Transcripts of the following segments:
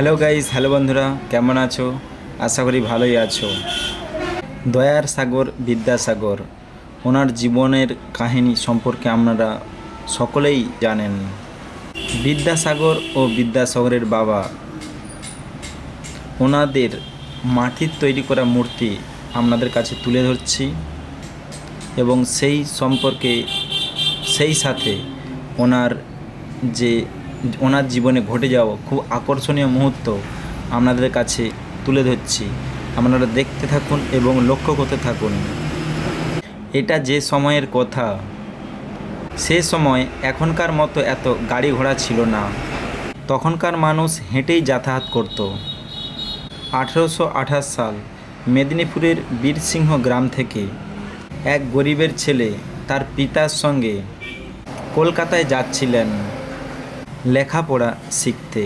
Hello guys, hello বন্ধুরা, কেমন আছো? আশা করি ভালোই আছো। দয়ার সাগর বিদ্যাসাগর, ওনার জীবনের কাহিনী সম্পর্কে আপনারা সকলেই জানেন। বিদ্যাসাগর ও বিদ্যাসাগরের বাবা, ওনাদের মাটির তৈরি করা মূর্তি আপনাদের কাছে তুলে ধরছি এবং সেই সম্পর্কে সেই সাথে ওনার ওনার জীবনে ঘটে যাওয়া খুব আকর্ষণীয় মুহূর্ত আপনাদের কাছে তুলে ধরছি। আপনারা দেখতে থাকুন এবং লক্ষ্য করতে থাকুন। এটা যে সময়ের কথা, সে সময় এখনকার মতো এত গাড়ি ঘোড়া ছিল না। তখনকার মানুষ হেঁটেই যাতায়াত করত। 1828 সাল মেদিনীপুরের বীরসিংহ গ্রাম থেকে এক গরিবের ছেলে তার পিতার সঙ্গে কলকাতায় যাচ্ছিলেন লেখাপড়া শিখতে।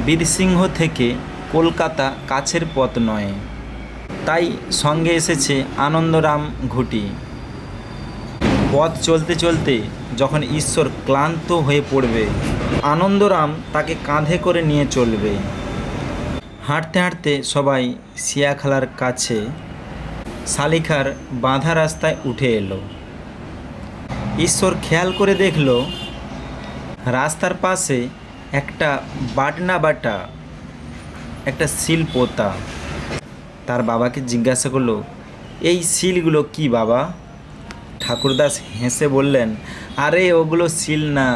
বীরসিংহ থেকে কলকাতা কাছের পথ নয়, তাই সঙ্গে এসেছে আনন্দরাম ঘুটি। পথ চলতে চলতে যখন ঈশ্বর ক্লান্ত হয়ে পড়বে, আনন্দরাম তাকে কাঁধে করে নিয়ে চলবে। হাঁটতে হাঁটতে সবাই শিয়াখালার কাছে শালিখার বাঁধা রাস্তায় উঠে এলো। ঈশ্বর খেয়াল করে দেখল রাস্তার পাশে একটা বাটনা বাটা একটা শিল পোতা। তার বাবাকে জিজ্ঞাসা করলো, এই শিলগুলো কি বাবা? ঠাকুরদাস হেসে বললেন, আরে ওগুলো শিল না,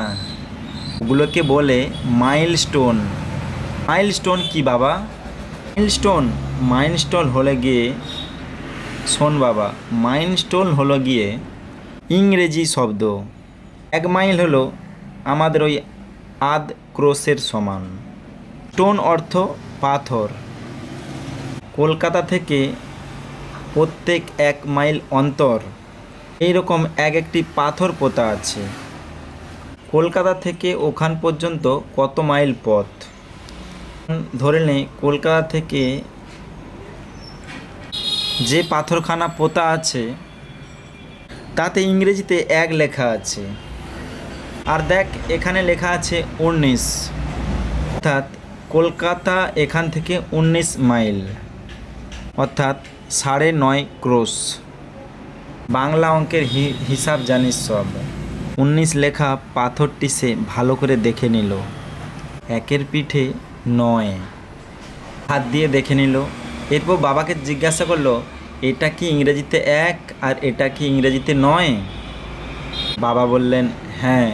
ওগুলোকে বলে মাইলস্টোন। মাইলস্টোন কি বাবা? মাইলস্টোন হলে গিয়ে, শোন বাবা, মাইলস্টোন হলো গিয়ে ইংরেজি শব্দ। 1 মাইল হলো আমাদের ওই আধ ক্রোশের সমান। স্টোন অর্থ পাথর। কলকাতা থেকে প্রত্যেক 1 মাইল অন্তর এইরকম একটি পাথর পোতা আছে। কলকাতা থেকে ওখান পর্যন্ত কত মাইল পথ? ধরে নে কলকাতা থেকে যে পাথরখানা পোতা আছে তাতে ইংরেজিতে 1 লেখা আছে, আর দেখ এখানে লেখা আছে 19, অর্থাৎ কলকাতা এখান থেকে 19 মাইল, অর্থাৎ 9.5 ক্রোশ। বাংলা অঙ্কের হিসাব জানিস সব। 19 লেখা পাথরটি সে ভালো করে দেখে নিল। 1-এর পিঠে 9, হাত দিয়ে দেখে নিল। এরপর বাবাকে জিজ্ঞাসা করলো, এটা কি ইংরেজিতে 1 আর এটা কি ইংরেজিতে 9? বাবা বললেন, হ্যাঁ।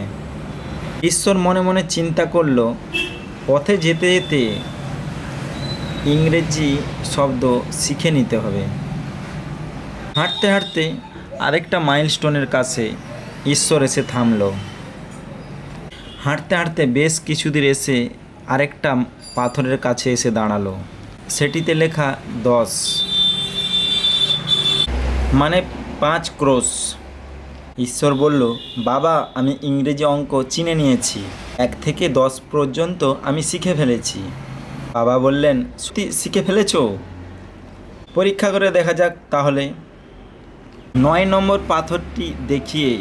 ঈশ্বর মনে মনে চিন্তা করলো, পথে যেতে যেতে ইংরেজি শব্দ শিখে নিতে হবে। হাঁটতে হাঁটতে আরেকটা মাইলস্টোনের কাছে ঈশ্বর এসে থামল। হাঁটতে হাঁটতে বেশ কিছু দূর এসে আরেকটা পাথরের কাছে এসে দাঁড়ালো। সেটিতে লেখা 10, মানে 5 ক্রোশ। ঈশ্বর বলল, বাবা, আমি ইংরেজি অঙ্ক চিনে নিয়েছি। 1 থেকে 10 পর্যন্ত আমি শিখে ফেলেছি। বাবা বললেন, সত্যি শিখে ফেলেছ? পরীক্ষা করে দেখা যাক তাহলে। 9 নম্বর পাথরটি দেখিয়ে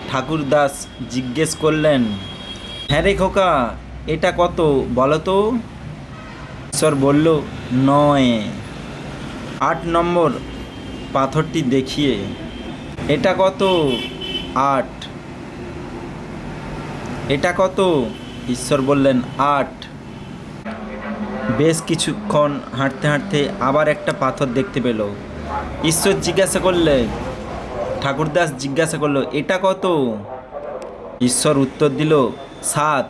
ঠাকুরদাস জিজ্ঞেস করলেন, হ্যাঁ রে খোকা, এটা কত বলো তো? ঈশ্বর বলল, 9। 8 নম্বর পাথরটি দেখিয়ে, এটা কত? 8। এটা কত? ঈশ্বর বললেন, 8। বেশ কিছুক্ষণ হাঁটতে হাঁটতে আবার একটা পাথর দেখতে পেল। ঈশ্বর জিজ্ঞাসা করলে, ঠাকুরদাস জিজ্ঞাসা করলো, এটা কত? ঈশ্বর উত্তর দিল, 7।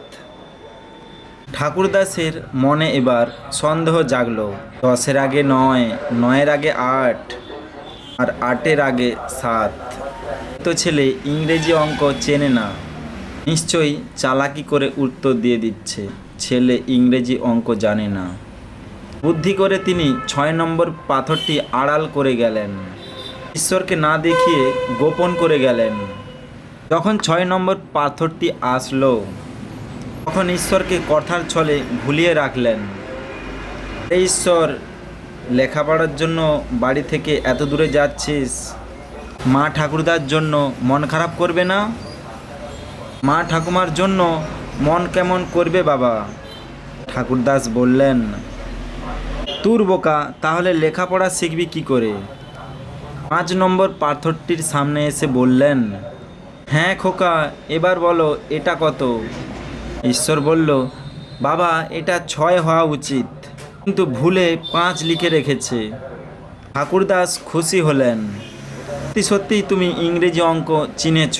ঠাকুরদাসের মনে এবার সন্দেহ জাগলো। 10-এর আগে 9, 9-এর আগে 8, আর 8-এর আগে 7। তো ছেলে ইংরেজি অঙ্ক চেনে না, নিশ্চয়ই চালাকি করে উত্তর দিয়ে দিচ্ছে। ছেলে ইংরেজি অঙ্ক জানে না। বুদ্ধি করে তিনি 6 নম্বর পাথরটি আড়াল করে গেলেন। ঈশ্বরকে না দেখিয়ে গোপন করে গেলেন। যখন 6 নম্বর পাথরটি আসলো, তখন ঈশ্বরকে কথার ছলে ভুলিয়ে রাখলেন। এই ঈশ্বর, লেখাপড়ার জন্য বাড়ি থেকে এত দূরে যাচ্ছিস, মা ঠাকুরদার জন্য মন খারাপ করবে না? মা ঠাকুমার জন্য মন কেমন করবে বাবা? ঠাকুরদাস বললেন, তোর বোকা, তাহলে লেখাপড়া শিখবি কি করে? 5 নম্বর পাথরটির সামনে এসে বললেন, হ্যাঁ খোকা, এবার বলো এটা কত? ঈশ্বর বলল, বাবা এটা 6 হওয়া উচিত, কিন্তু ভুলে 5 লিখে রেখেছে। ঠাকুরদাস খুশি হলেন। সত্যি সত্যি তুমি ইংরেজি অঙ্ক চিনেছ,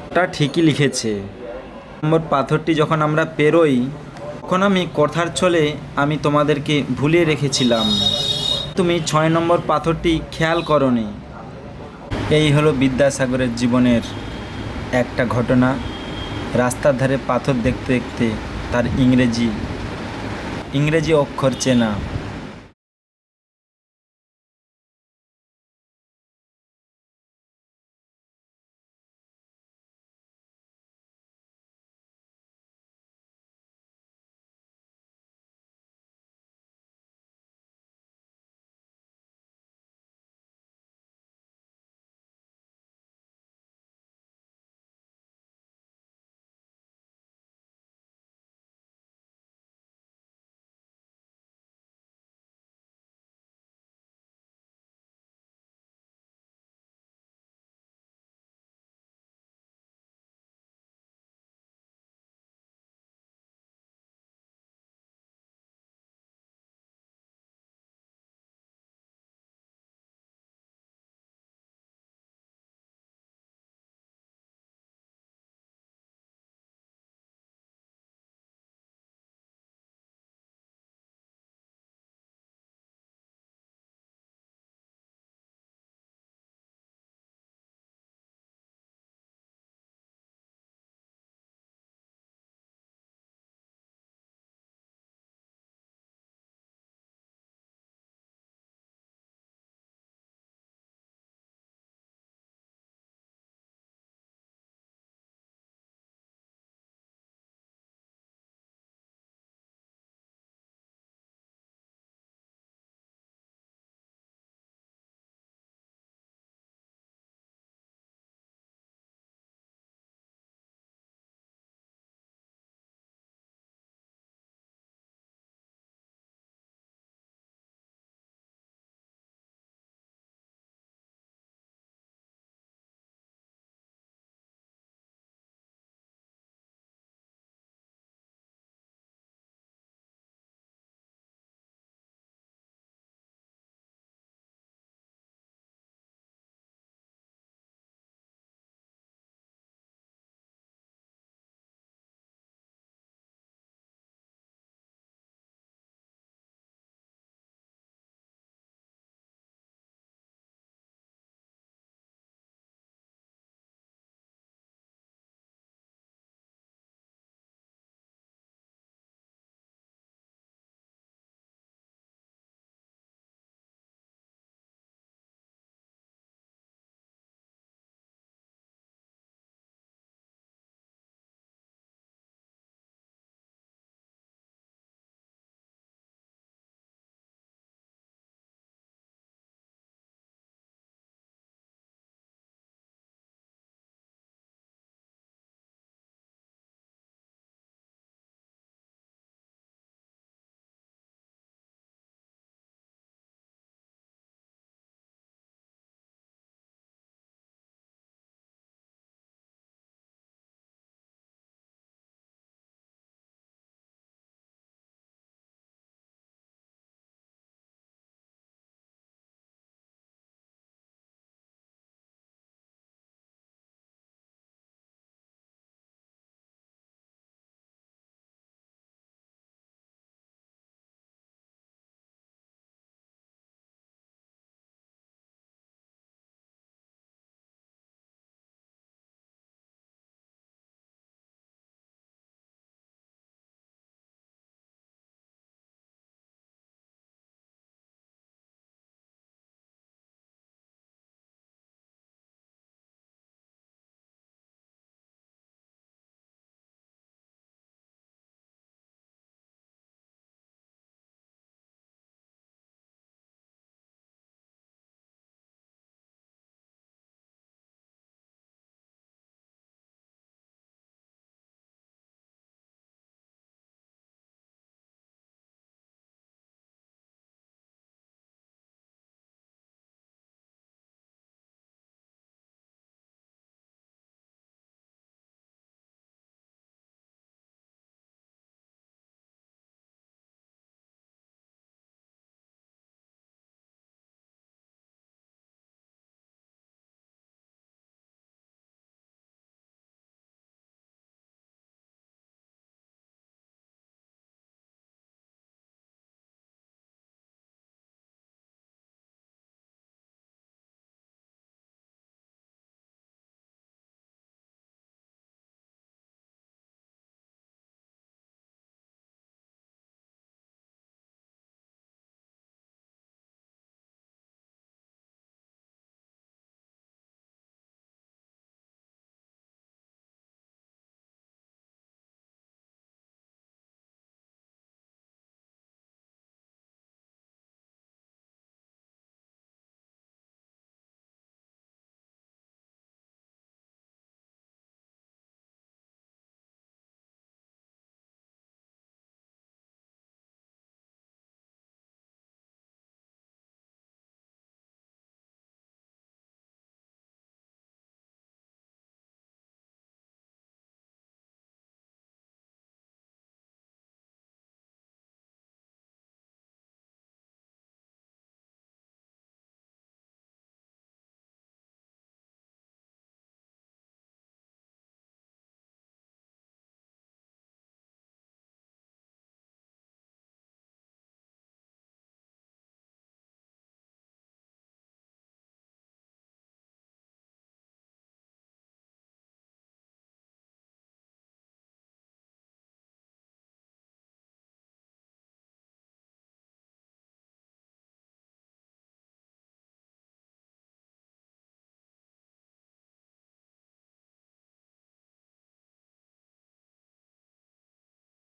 ওটা ঠিকই লিখেছে। নম্বর পাথরটি যখন আমরা পেরোই, তখন আমি কথার ছলে আমি তোমাদেরকে ভুলিয়ে রেখেছিলাম, তুমি 6 নম্বর পাথরটি খেয়াল করনি। এই হলো বিদ্যাসাগরের জীবনের একটা ঘটনা। রাস্তার ধারে পাথর দেখতে দেখতে তার ইংরেজি অক্ষর চেনা।